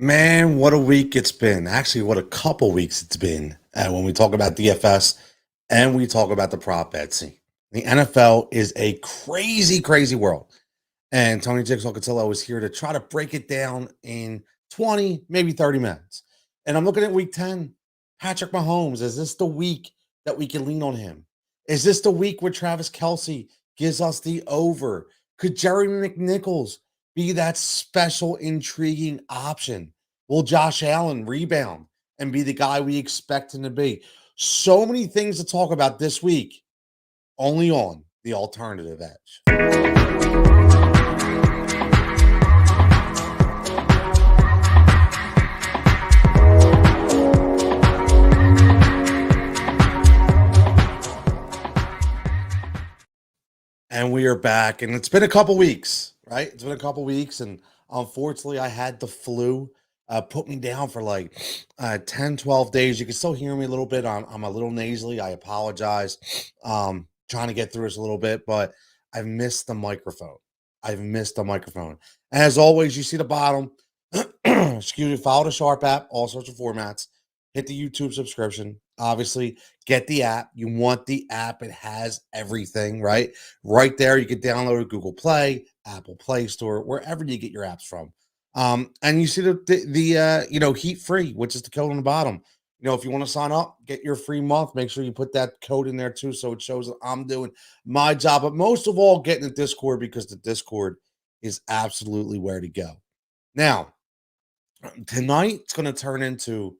Man, what a week it's been. Actually, what a couple weeks it's been when we talk about DFS and we talk about the prop bet scene. The NFL is a crazy, crazy world. And Tony Jigsaw Cotillo is here to try to break it down in 20, maybe 30 minutes. And I'm looking at week 10. Patrick Mahomes, is this the week that we can lean on him? Is this the week where Travis Kelce gives us the over? Could Jeremy McNichols be that special, intriguing option? Will Josh Allen rebound and be the guy we expect him to be? So many things to talk about this week, only on the Alternative Edge. And we are back, and it's been a couple weeks, right? It's been a couple weeks, and unfortunately, I had the flu. Put me down for like 10, 12 days. You can still hear me a little bit. I'm a little nasally. I apologize. Trying to get through this a little bit, but I've missed the microphone. I've missed the microphone. As always, you see the bottom. Excuse me. Follow the Sharp app, all sorts of formats. Hit the YouTube subscription. Obviously, get the app. You want the app. It has everything, right? Right there, you can download it, Google Play, Apple Play Store, wherever you get your apps from. And you see the heat free, which is the code on the bottom. If you want to sign up, get your free month. Make sure you put that code in there too, so it shows that I'm doing my job. But most of all, get in the Discord, because the Discord is absolutely where to go. Now, tonight it's going to turn into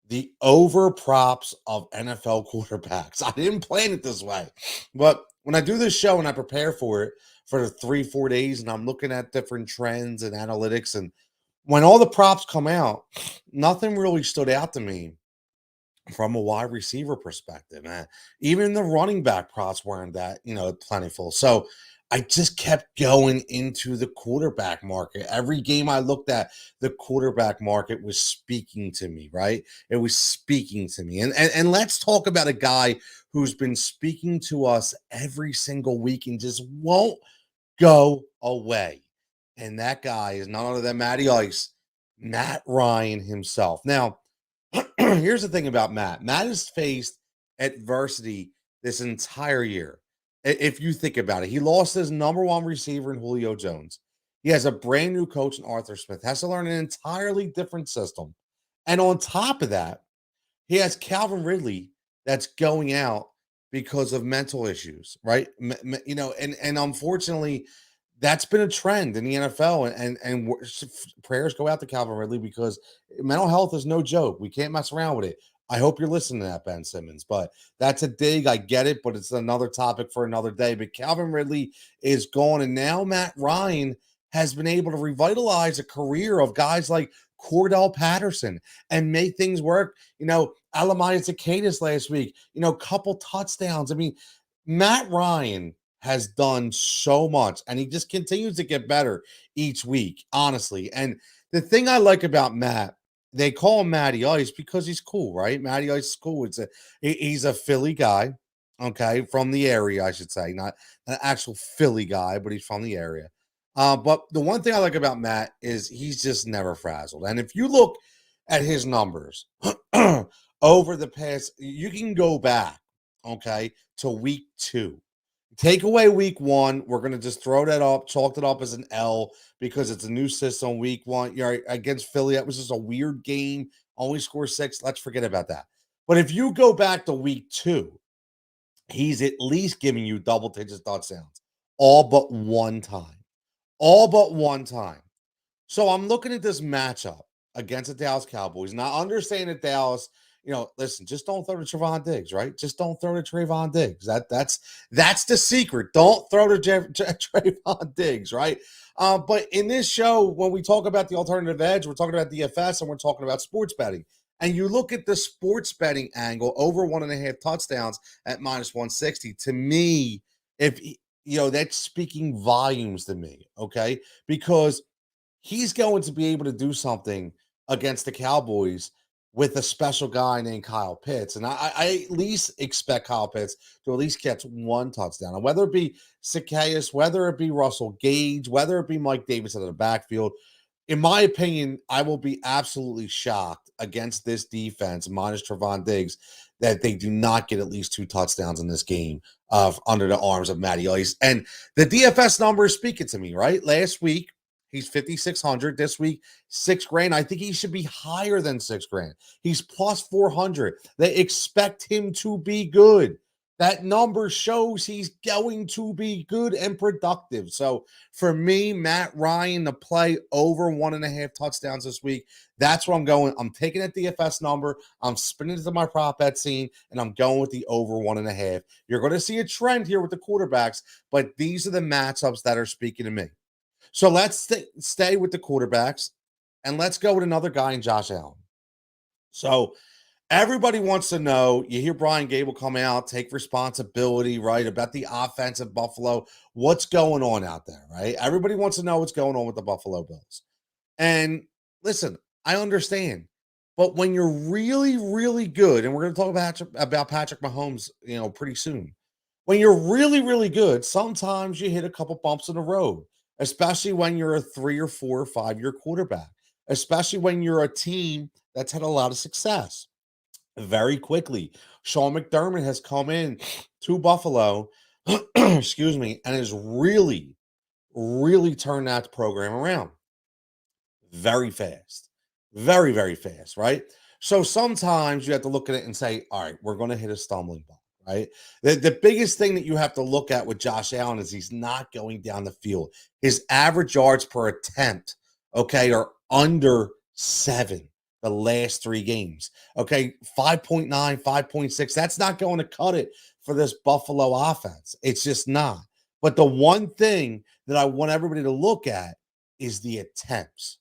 the over props of NFL quarterbacks. I didn't plan it this way, but when I do this show and I prepare for it for the 3-4 days, and I'm looking at different trends and analytics, and when all the props come out, nothing really stood out to me from a wide receiver perspective, man. Even the running back props weren't that, plentiful. So I just kept going into the quarterback market. Every game I looked at, the quarterback market was speaking to me, right? It was speaking to me. And let's talk about a guy who's been speaking to us every single week and just won't go away. And that guy is none other than Matty Ice, Matt Ryan himself. Now, here's the thing about Matt. Matt has faced adversity this entire year. If you think about it, he lost his number one receiver in Julio Jones. He has a brand new coach in Arthur Smith, has to learn an entirely different system. And on top of that, he has Calvin Ridley that's going out because of mental issues, right? And unfortunately, that's been a trend in the NFL. And prayers go out to Calvin Ridley, because mental health is no joke. We can't mess around with it. I hope you're listening to that, Ben Simmons. But that's a dig. I get it, but it's another topic for another day. But Calvin Ridley is gone, and now Matt Ryan has been able to revitalize a career of guys like Cordell Patterson and make things work. Alamaya Zacchaeus last week, couple touchdowns. I mean, Matt Ryan has done so much, and he just continues to get better each week, honestly. And the thing I like about Matt, they call him Matty Ice because he's cool, right? Matty Ice is cool. He's a Philly guy, okay, from the area, I should say, not an actual Philly guy, but he's from the area. But the one thing I like about Matt is he's just never frazzled. And if you look at his numbers over the past, you can go back, okay, to week 2. Take away week 1. We're going to just throw that up, chalk it up as an L, because it's a new system. Week 1, against Philly, that was just a weird game. Only score 6. Let's forget about that. But if you go back to week 2, he's at least giving you double-digit touchdowns all but one time. All but one time. So I'm looking at this matchup against the Dallas Cowboys. Now, understand that Dallas, listen, just don't throw to Trevon Diggs, right? Just don't throw to Trevon Diggs. That's the secret. Don't throw to Trevon Diggs, right? But in this show, when we talk about the alternative edge, we're talking about DFS and we're talking about sports betting. And you look at the sports betting angle, over 1.5 touchdowns at -160. To me, that's speaking volumes to me, okay? Because he's going to be able to do something against the Cowboys with a special guy named Kyle Pitts. And I at least expect Kyle Pitts to at least catch one touchdown. And whether it be Zacchaeus, whether it be Russell Gage, whether it be Mike Davis out of the backfield, in my opinion, I will be absolutely shocked against this defense, minus Trevon Diggs, that they do not get at least 2 touchdowns in this game under the arms of Matty Ice. And the DFS numbers speaking to me, right? Last week, he's 5,600. This week, 6 grand. I think he should be higher than 6 grand. He's plus 400. They expect him to be good. That number shows he's going to be good and productive. So for me, Matt Ryan to play over 1.5 touchdowns this week, that's where I'm going. I'm taking that DFS number. I'm spinning it to my prop bet scene, and I'm going with the over 1.5. You're going to see a trend here with the quarterbacks, but these are the matchups that are speaking to me. So let's stay with the quarterbacks, and let's go with another guy in Josh Allen. So everybody wants to know, you hear Brian Gable come out, take responsibility, right, about the offense of Buffalo. What's going on out there, right? Everybody wants to know what's going on with the Buffalo Bills. And listen, I understand. But when you're really, really good, and we're going to talk about Patrick Mahomes, pretty soon. When you're really, really good, sometimes you hit a couple bumps in the road, especially when you're a 3 or 4 or 5-year quarterback, especially when you're a team that's had a lot of success. Very quickly, Sean McDermott has come in to Buffalo, excuse me, and has really, really turned that program around very fast. Very, very fast, right? So sometimes you have to look at it and say, all right, we're going to hit a stumbling block, right? The biggest thing that you have to look at with Josh Allen is he's not going down the field. His average yards per attempt, okay, are under 7 the last 3 games. Okay, 5.9, 5.6. That's not going to cut it for this Buffalo offense. It's just not. But the one thing that I want everybody to look at is the attempts.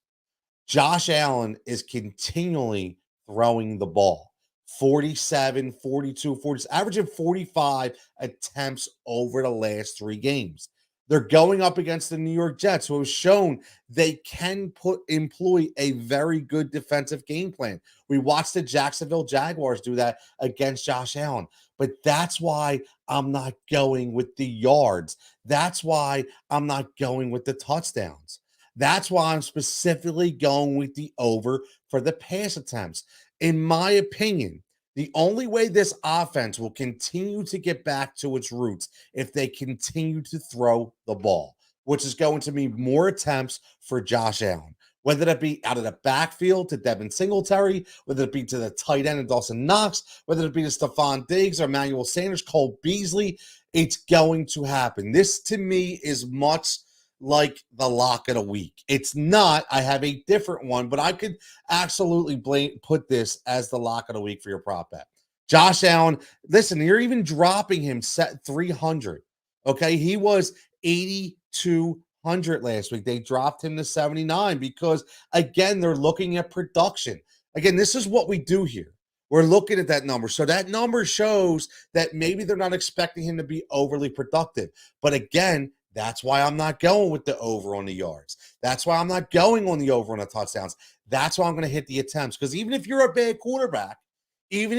Josh Allen is continually throwing the ball. 47, 42, 40, averaging 45 attempts over the last 3 games. They're going up against the New York Jets, who have shown they can employ a very good defensive game plan. We watched the Jacksonville Jaguars do that against Josh Allen. But that's why I'm not going with the yards. That's why I'm not going with the touchdowns. That's why I'm specifically going with the over for the pass attempts. In my opinion, the only way this offense will continue to get back to its roots if they continue to throw the ball, which is going to mean more attempts for Josh Allen, whether that be out of the backfield to Devin Singletary, whether it be to the tight end of Dawson Knox, whether it be to Stephon Diggs or Emmanuel Sanders, Cole Beasley. It's going to happen. This, to me, is much like the lock of the week. It's not. I have a different one, but I could absolutely put this as the lock of the week for your prop bet. Josh Allen, listen, you're even dropping him set 300. Okay, he was 8,200 last week. They dropped him to 79 because, again, they're looking at production. Again, this is what we do here. We're looking at that number. So that number shows that maybe they're not expecting him to be overly productive. But again, that's why I'm not going with the over on the yards. That's why I'm not going on the over on the touchdowns. That's why I'm going to hit the attempts. Because even if you're a bad quarterback, and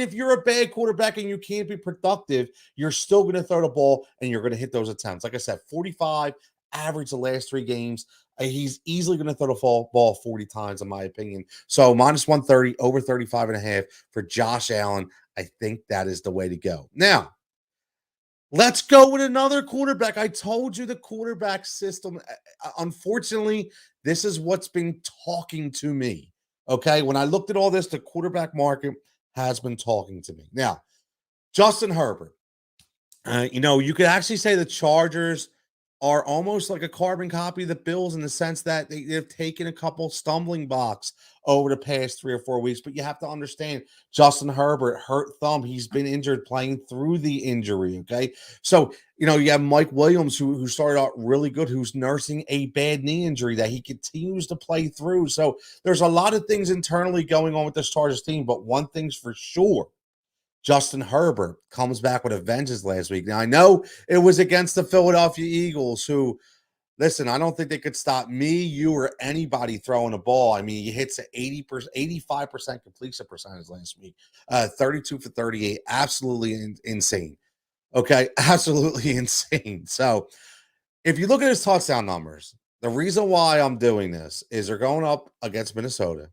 you can't be productive, you're still going to throw the ball and you're going to hit those attempts. Like I said, 45 average the last 3 games. He's easily going to throw the ball 40 times, in my opinion. So minus 130, over 35.5 for Josh Allen. I think that is the way to go. Now, let's go with another quarterback. I told you the quarterback system. Unfortunately, this is what's been talking to me. Okay. When I looked at all this, the quarterback market has been talking to me. Now, Justin Herbert. You could actually say the Chargers are almost like a carbon copy of the Bills in the sense that they've taken a couple stumbling blocks over the past 3 or 4 weeks. But you have to understand, Justin Herbert, hurt thumb. He's been injured playing through the injury, okay? So, you have Mike Williams, who started out really good, who's nursing a bad knee injury that he continues to play through. So there's a lot of things internally going on with this Chargers team, but one thing's for sure. Justin Herbert comes back with a vengeance last week. Now, I know it was against the Philadelphia Eagles who, listen, I don't think they could stop me, you, or anybody throwing a ball. I mean, he hits an 85% completion percentage last week, 32 for 38. Absolutely insane. Okay, absolutely insane. So if you look at his touchdown numbers, The reason why I'm doing this is they're going up against Minnesota,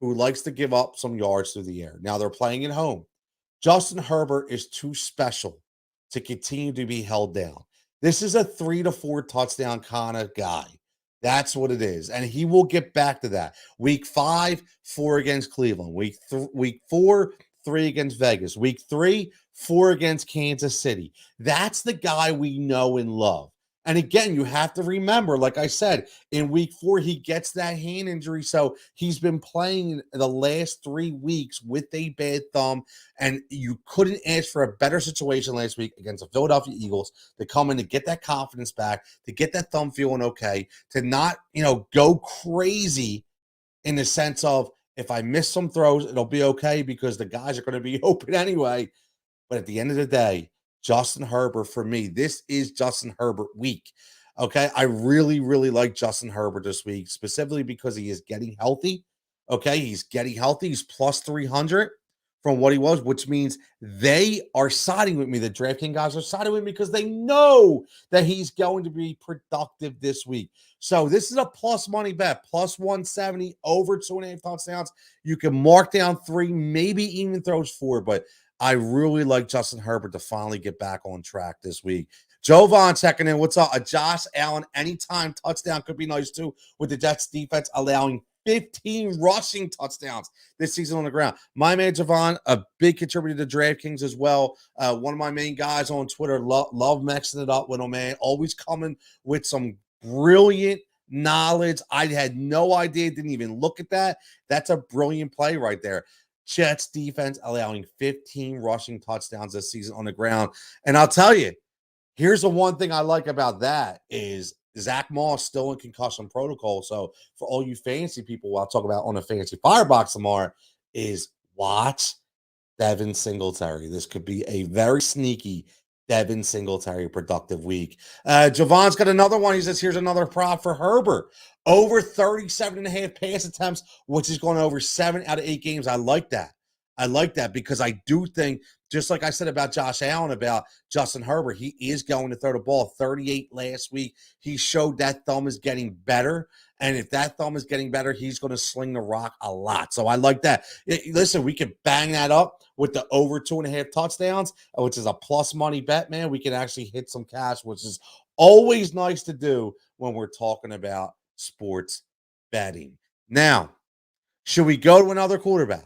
who likes to give up some yards through the air. Now they're playing at home. Justin Herbert is too special to continue to be held down. This is a 3 to 4 touchdown kind of guy. That's what it is. And he will get back to that. Week 5, 4 against Cleveland. Week 4, 3 against Vegas. Week 3, 4 against Kansas City. That's the guy we know and love. And again, you have to remember, like I said, in week 4, he gets that hand injury. So he's been playing the last 3 weeks with a bad thumb. And you couldn't ask for a better situation last week against the Philadelphia Eagles to come in to get that confidence back, to get that thumb feeling okay, to not, go crazy in the sense of if I miss some throws, it'll be okay because the guys are going to be open anyway. But at the end of the day, Justin Herbert, for me, this is Justin Herbert week. Okay. I really, really like Justin Herbert this week, specifically because he is getting healthy. Okay. He's getting healthy. He's plus 300 from what he was, which means they are siding with me. The DraftKings guys are siding with me because they know that he's going to be productive this week. So this is a plus money bet, plus 170, over 2.5 touchdowns. You can mark down 3, maybe even throws 4, but I really like Justin Herbert to finally get back on track this week. Jovan checking in. What's up? A Josh Allen anytime touchdown could be nice too, with the Jets defense allowing 15 rushing touchdowns this season on the ground. My man Javon, a big contributor to DraftKings as well. One of my main guys on Twitter, love mixing it up with him, man. Always coming with some brilliant knowledge. I had no idea, didn't even look at that. That's a brilliant play right there. Jets defense allowing 15 rushing touchdowns this season on the ground. And I'll tell you, here's the one thing I like about that is Zach Moss still in concussion protocol. So for all you fancy people, I'll talk about on a fancy firebox tomorrow, is watch Devin Singletary. This could be a very sneaky Devin Singletary productive week. Javon's got another one. He says, here's another prop for Herbert. Over 37.5 pass attempts, which is going over 7 out of 8 games. I like that. I like that because I do think, just like I said about Josh Allen, about Justin Herbert, he is going to throw the ball. 38 last week. He showed that thumb is getting better. And if that thumb is getting better, he's going to sling the rock a lot. So I like that. Listen, we can bang that up with the over 2.5 touchdowns, which is a plus money bet, man. We can actually hit some cash, which is always nice to do when we're talking about sports betting. Now, should we go to another quarterback?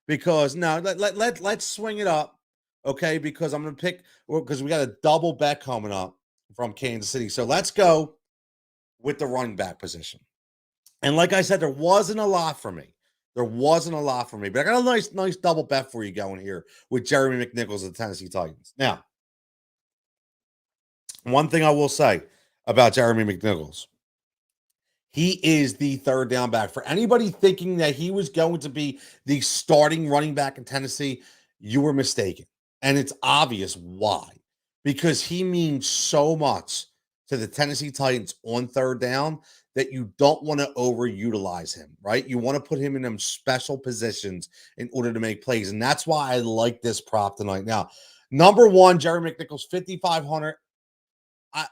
Because no, let's swing it up, okay? Because I'm going to pick, because we got a double bet coming up from Kansas City. So let's go with the running back position. And like I said, there wasn't a lot for me. But I got a nice double bet for you going here with Jeremy McNichols of the Tennessee Titans. Now, one thing I will say about Jeremy McNichols, he is the third down back. For anybody thinking that he was going to be the starting running back in Tennessee, you were mistaken. And it's obvious why. Because he means so much to the Tennessee Titans on third down that you don't want to overutilize him, right? You want to put him in them special positions in order to make plays. And that's why I like this prop tonight. Now, number one, Jeremy McNichols, 5,500. I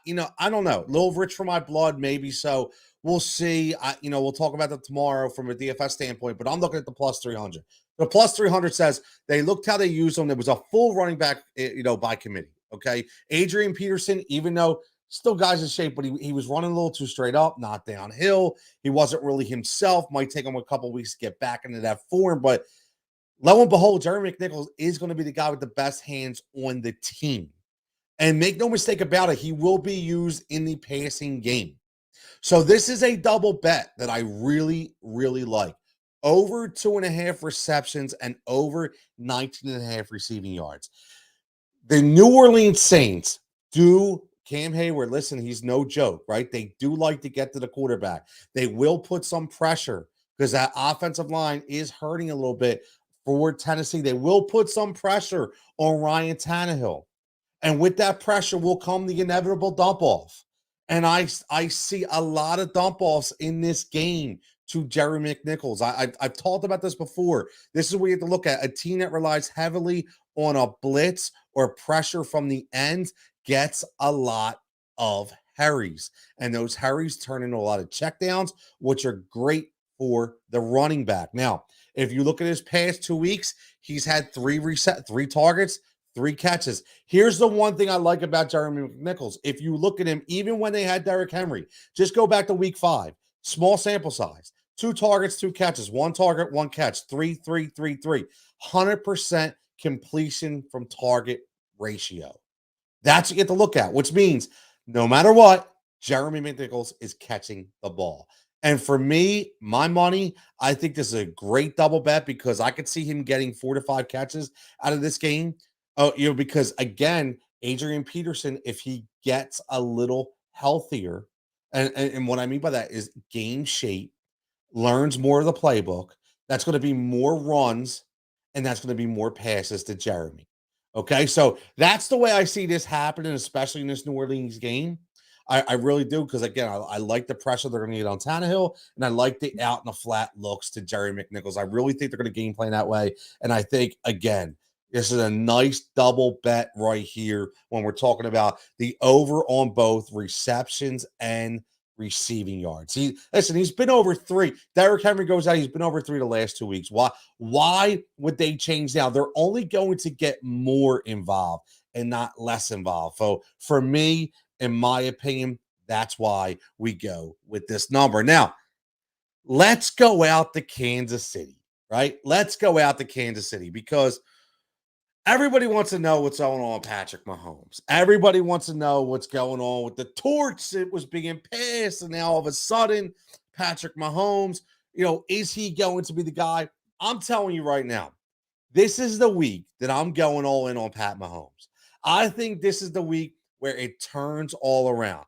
don't know. A little rich for my blood, maybe so. We'll see. We'll talk about that tomorrow from a DFS standpoint, but I'm looking at the plus 300. The plus 300 says they looked how they used him. There was a full running back, by committee. Okay. Adrian Peterson, even though still guys in shape, but he was running a little too straight up, not downhill. He wasn't really himself. Might take him a couple weeks to get back into that form, but lo and behold, Jeremy McNichols is going to be the guy with the best hands on the team. And make no mistake about it, he will be used in the passing game. So this is a double bet that I really, really like. Over 2.5 receptions and over 19.5 receiving yards. The New Orleans Saints do, Cam Hayward, listen, he's no joke, right? They do like to get to the quarterback. They will put some pressure because that offensive line is hurting a little bit for Tennessee. They will put some pressure on Ryan Tannehill. And with that pressure will come the inevitable dump off. And I see a lot of dump offs in this game to Jeremy McNichols. I've talked about this before. This is where you have to look at a team that relies heavily on a blitz or pressure from the end gets a lot of hurries, and those hurries turn into a lot of checkdowns, which are great for the running back. Now, if you look at his past 2 weeks, he's had three targets, 3 catches. Here's the one thing I like about Jeremy McNichols. If you look at him, even when they had Derrick Henry, just go back to week 5, small sample size, 2 targets, 2 catches, 1 target, 1 catch, 3, 3, 3, 3, 100% completion from target ratio. That's what you get to look at, which means no matter what, Jeremy McNichols is catching the ball. And for me, my money, I think this is a great double bet because I could see him getting 4 to 5 catches out of this game. Oh, because again, Adrian Peterson, if he gets a little healthier, and what I mean by that is game shape, learns more of the playbook, that's going to be more runs and that's going to be more passes to Jeremy. Okay, so that's the way I see this happening, especially in this New Orleans game. I really do because again, I like the pressure they're going to get on Tannehill, and I like the out and the flat looks to Jerry McNichols. I really think they're going to game plan that way, and I think again, this is a nice double bet right here when we're talking about the over on both receptions and receiving yards. He's been over 3. Derrick Henry goes out, he's been over 3 the last 2 weeks. Why would they change now? They're only going to get more involved and not less involved. So for me, in my opinion, that's why we go with this number. Now, let's go out to Kansas City, right? Let's go out to Kansas City because everybody wants to know what's going on with Patrick Mahomes. Everybody wants to know what's going on with the torch that was being passed. And now all of a sudden, Patrick Mahomes, is he going to be the guy? I'm telling you right now, this is the week that I'm going all in on Pat Mahomes. I think this is the week where it turns all around.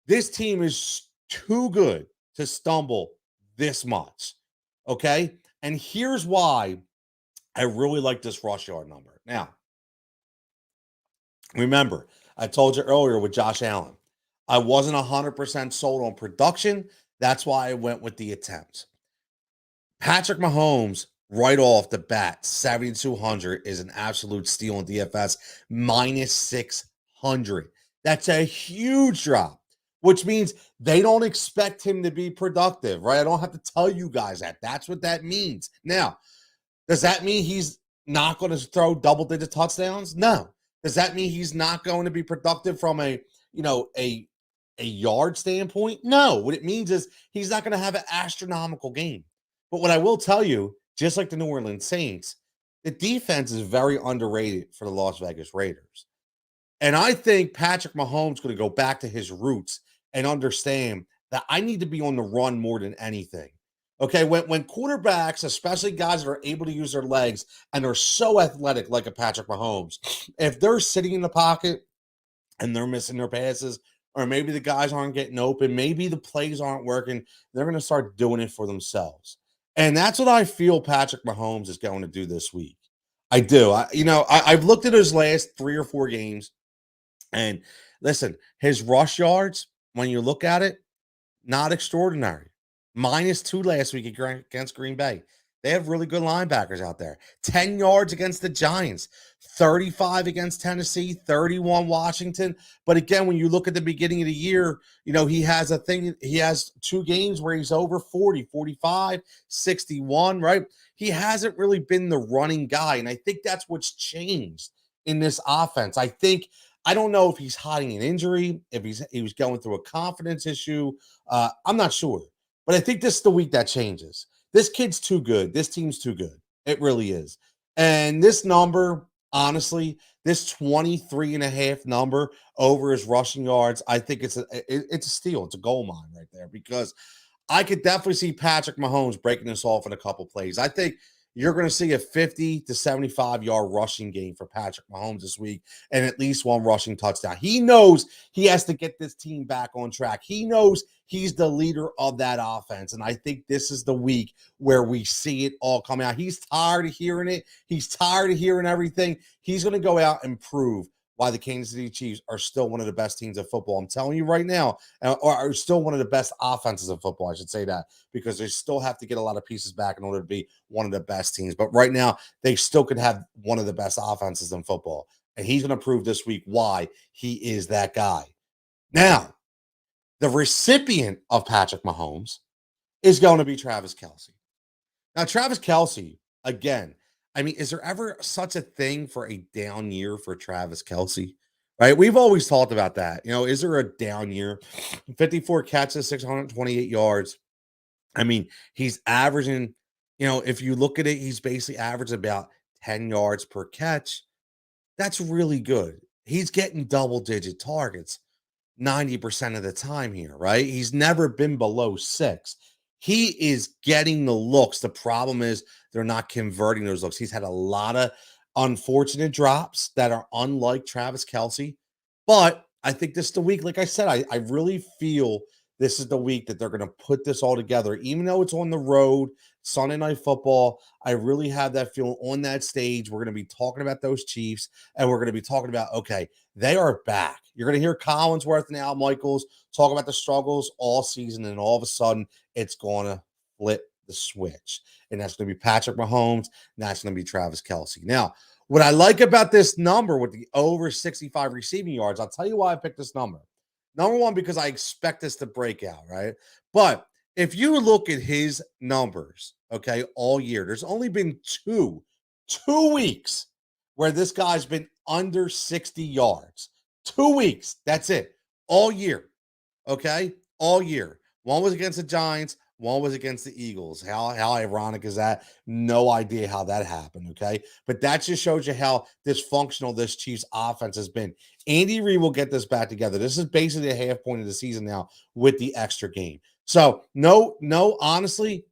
This team is too good to stumble this much. Okay? And here's why I really like this rush yard number. Now, remember, I told you earlier with Josh Allen, I wasn't 100% sold on production. That's why I went with the attempts. Patrick Mahomes, right off the bat, 7,200 is an absolute steal in DFS, minus 600. That's a huge drop, which means they don't expect him to be productive, right? I don't have to tell you guys that. That's what that means. Now, does that mean he's not going to throw double-digit touchdowns? No. Does that mean he's not going to be productive from a yard standpoint? No. What it means is he's not going to have an astronomical game. But what I will tell you, just like the New Orleans Saints, the defense is very underrated for the Las Vegas Raiders. And I think Patrick Mahomes is going to go back to his roots and understand that I need to be on the run more than anything. Okay, when quarterbacks, especially guys that are able to use their legs and are so athletic like a Patrick Mahomes, if they're sitting in the pocket and they're missing their passes, or maybe the guys aren't getting open, maybe the plays aren't working, they're going to start doing it for themselves. And that's what I feel Patrick Mahomes is going to do this week. I do. I've looked at his last 3 or 4 games, and listen, his rush yards, when you look at it, not extraordinary. -2 last week against Green Bay. They have really good linebackers out there. 10 yards against the Giants, 35 against Tennessee, 31 Washington. But again, when you look at the beginning of the year, he has 2 games where he's over 40, 45, 61, right? He hasn't really been the running guy. And I think that's what's changed in this offense. I don't know if he's hiding an injury, if he was going through a confidence issue. I'm not sure. But I think this is the week that changes. This kid's too good. This team's too good. It really is. And this number, honestly, this 23.5 number over his rushing yards, I think it's a steal. It's a gold mine right there because I could definitely see Patrick Mahomes breaking this off in a couple plays. I think you're going to see a 50 to 75-yard rushing game for Patrick Mahomes this week and at least 1 rushing touchdown. He knows he has to get this team back on track. He knows he's the leader of that offense, and I think this is the week where we see it all come out. He's tired of hearing it. He's tired of hearing everything. He's going to go out and prove why the Kansas City Chiefs are still one of the best teams of football. I'm telling you right now, or are still one of the best offenses of football, I should say that, because they still have to get a lot of pieces back in order to be one of the best teams. But right now, they still could have one of the best offenses in football. And he's going to prove this week why he is that guy. Now, The recipient of Patrick Mahomes is going to be Travis Kelce. Now, Travis Kelce, again, I mean, is there ever such a thing for a down year for Travis Kelce? Right? We've always talked about that. Is there a down year? 54 catches, 628 yards. I mean, he's averaging, if you look at it, he's basically averaging about 10 yards per catch. That's really good. He's getting double-digit targets 90% of the time here, right? He's never been below 6. He is getting the looks. The problem is they're not converting those looks. He's had a lot of unfortunate drops that are unlike Travis Kelce. But I think this is the week. Like I said, I really feel this is the week that they're going to put this all together. Even though it's on the road, Sunday Night Football, I really have that feeling on that stage. We're going to be talking about those Chiefs, and we're going to be talking about, okay, they are back. You're going to hear Collinsworth and Al Michaels talk about the struggles all season, and all of a sudden, it's going to flip the switch. And that's going to be Patrick Mahomes, and that's going to be Travis Kelce. Now, what I like about this number with the over 65 receiving yards, I'll tell you why I picked this number. Number one, because I expect this to break out, right? But if you look at his numbers, okay, all year, there's only been two weeks where this guy's been under 60 yards. 2 weeks. That's it. All year. Okay? All year. One was against the Giants. One was against the Eagles. How ironic is that? No idea how that happened, okay? But that just shows you how dysfunctional this Chiefs offense has been. Andy Reid will get this back together. This is basically a half point of the season now with the extra game. So, honestly,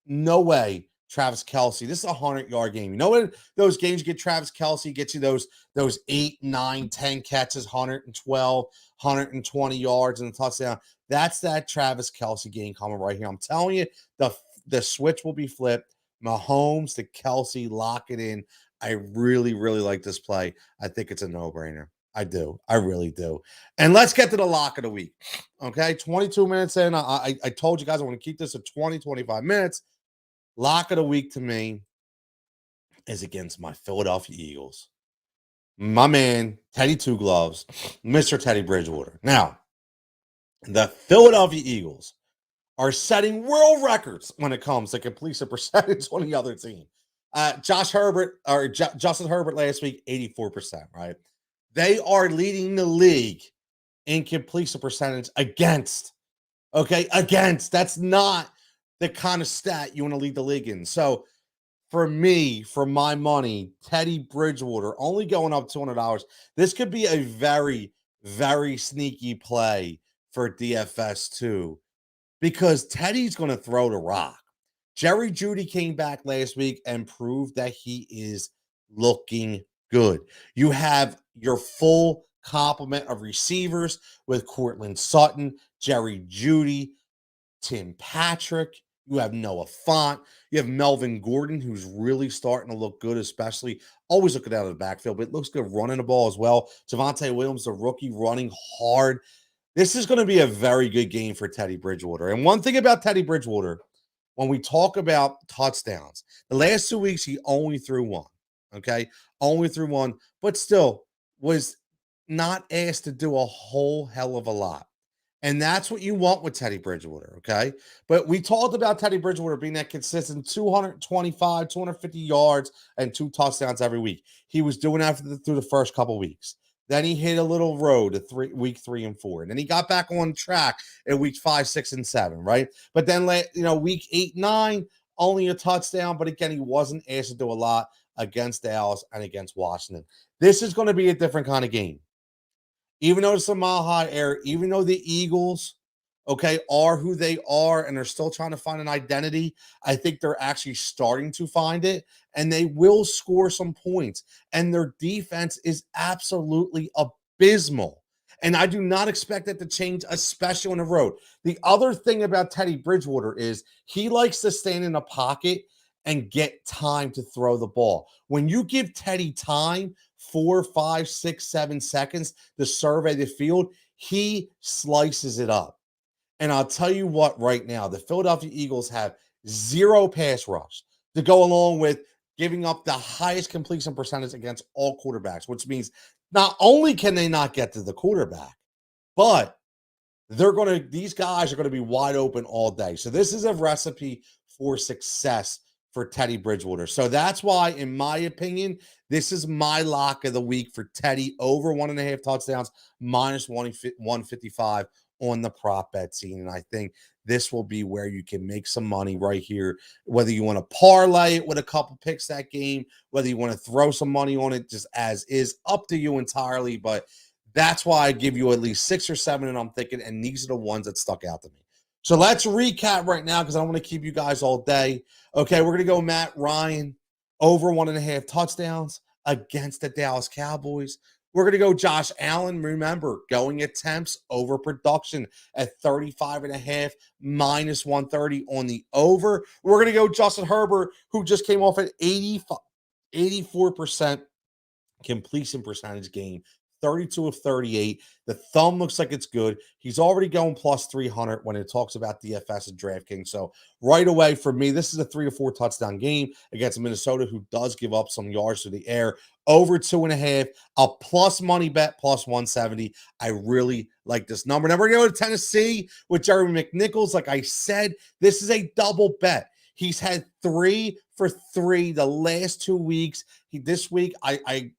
no way Travis Kelce. This is a 100-yard game. You know when those games you get Travis Kelce, gets you those 8, 9, 10 catches, 112, 120 yards and a touchdown. That's that Travis Kelce game coming right here. I'm telling you, the switch will be flipped. Mahomes to Kelce, lock it in. I really, really like this play. I think it's a no-brainer. I do. I really do. And let's get to the lock of the week. Okay, 22 minutes in. I told you guys I want to keep this at 20, 25 minutes. Lock of the week to me is against my Philadelphia Eagles. My man, Teddy Two Gloves, Mr. Teddy Bridgewater. Now, the Philadelphia Eagles are setting world records when it comes to completion percentage on the other team. Justin Herbert last week, 84%, right? They are leading the league in completion percentage against. That's not the kind of stat you want to lead the league in. So for me, for my money, Teddy Bridgewater only going up $200. This could be a very, very sneaky play for DFS too, because Teddy's going to throw the rock. Jerry Jeudy came back last week and proved that he is looking good. You have your full complement of receivers with Courtland Sutton, Jerry Jeudy, Tim Patrick. You have Noah Fant. You have Melvin Gordon, who's really starting to look good, especially always looking out of the backfield, but it looks good running the ball as well. Devonte Williams, the rookie, running hard. This is going to be a very good game for Teddy Bridgewater. And one thing about Teddy Bridgewater, when we talk about touchdowns, the last 2 weeks, he only threw one, okay? Only threw one, but still was not asked to do a whole hell of a lot. And that's what you want with Teddy Bridgewater, okay? But we talked about Teddy Bridgewater being that consistent 225, 250 yards, and 2 touchdowns every week. He was doing that through the first couple weeks. Then he hit a little road at week 3 and 4. And then he got back on track at week 5, 6, and 7, right? But then, week 8, 9, only a touchdown. But again, he wasn't asked to do a lot against Dallas and against Washington. This is going to be a different kind of game. Even though it's a mile high air, even though the Eagles, are who they are and they're still trying to find an identity, I think they're actually starting to find it, and they will score some points. And their defense is absolutely abysmal. And I do not expect that to change, especially on the road. The other thing about Teddy Bridgewater is he likes to stand in a pocket and get time to throw the ball. When you give Teddy time, 4, 5, 6, 7 seconds to survey the field, he slices it up. And I'll tell you what right now, the Philadelphia Eagles have 0 pass rush to go along with giving up the highest completion percentage against all quarterbacks, which means not only can they not get to the quarterback, but these guys are going to be wide open all day. So this is a recipe for success for Teddy Bridgewater. So that's why, in my opinion, this is my lock of the week for Teddy, over 1.5 touchdowns, minus 155 on the prop bet scene. And I think this will be where you can make some money right here, whether you want to parlay it with a couple picks that game, whether you want to throw some money on it just as is, up to you entirely. But that's why I give you at least 6 or 7, and I'm thinking, and these are the ones that stuck out to me. So let's recap right now, because I don't want to keep you guys all day. Okay, we're going to go Matt Ryan, over 1.5 touchdowns against the Dallas Cowboys. We're going to go Josh Allen. Remember, going attempts over production at 35.5, minus 130 on the over. We're going to go Justin Herbert, who just came off an 84% completion percentage game, 32 of 38. The thumb looks like it's good. He's already going plus 300 when it talks about DFS and DraftKings. So right away, for me, this is a 3 to 4 touchdown game against Minnesota, who does give up some yards to the air. Over 2.5, a plus money bet, plus 170. I really like this number. Now we're going to go to Tennessee with Jeremy McNichols. Like I said, this is a double bet. He's had 3 for 3 the last 2 weeks. This week, I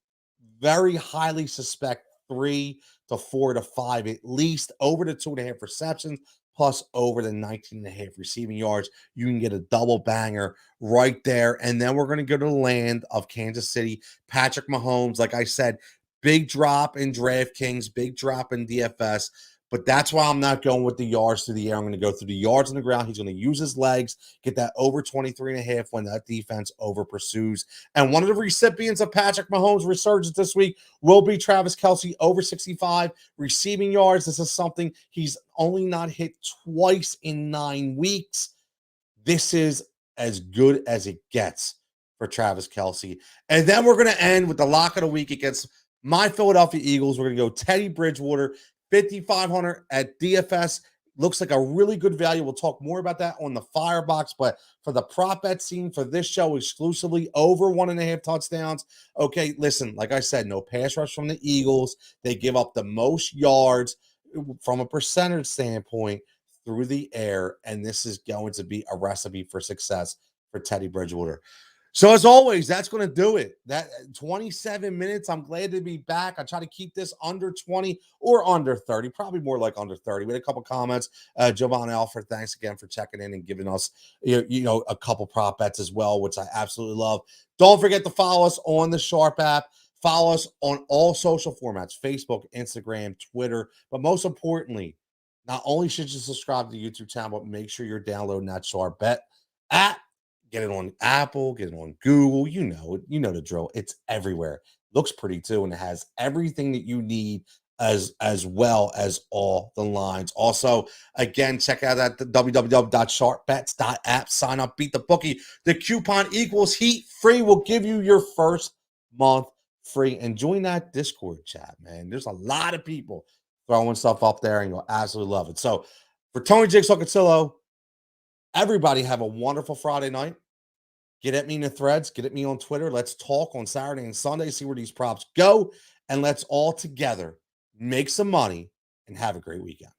very highly suspect 3 to 4 to 5, at least over the 2.5 receptions, plus over the 19.5 receiving yards. You can get a double banger right there. And then we're going to go to the land of Kansas City. Patrick Mahomes, like I said, big drop in DraftKings, big drop in DFS. But that's why I'm not going with the yards through the air. I'm going to go through the yards on the ground. He's going to use his legs, get that over 23.5 when that defense over pursues. And one of the recipients of Patrick Mahomes' resurgence this week will be Travis Kelce, over 65 receiving yards. This is something he's only not hit twice in 9 weeks. This is as good as it gets for Travis Kelce. And then we're going to end with the lock of the week against my Philadelphia Eagles. We're going to go Teddy Bridgewater, 5,500 at DFS. Looks like a really good value. We'll talk more about that on the Firebox, but for the prop bet scene for this show exclusively, over 1.5 touchdowns. Okay, listen, like I said, no pass rush from the Eagles. They give up the most yards from a percentage standpoint through the air, and this is going to be a recipe for success for Teddy Bridgewater. So as always, that's going to do it. That 27 minutes. I'm glad to be back. I try to keep this under 20 or under 30, probably more like under 30. We had a couple comments. Jovan Alfred, thanks again for checking in and giving us, a couple prop bets as well, which I absolutely love. Don't forget to follow us on the Sharp app. Follow us on all social formats, Facebook, Instagram, Twitter. But most importantly, not only should you subscribe to the YouTube channel, but make sure you're downloading that Sharp Bet app. Get it on Apple, get it on Google. You know the drill. It's everywhere. Looks pretty too, and it has everything that you need as well as all the lines. Also, again, check out that www.sharpbets.app. Sign up, beat the bookie. The coupon equals heat free will give you your first month free. And join that Discord chat, man. There's a lot of people throwing stuff up there, and you'll absolutely love it. So for Tony Jigsaw Catillo, everybody have a wonderful Friday night. Get at me in the threads. Get at me on Twitter. Let's talk on Saturday and Sunday, see where these props go, and let's all together make some money and have a great weekend.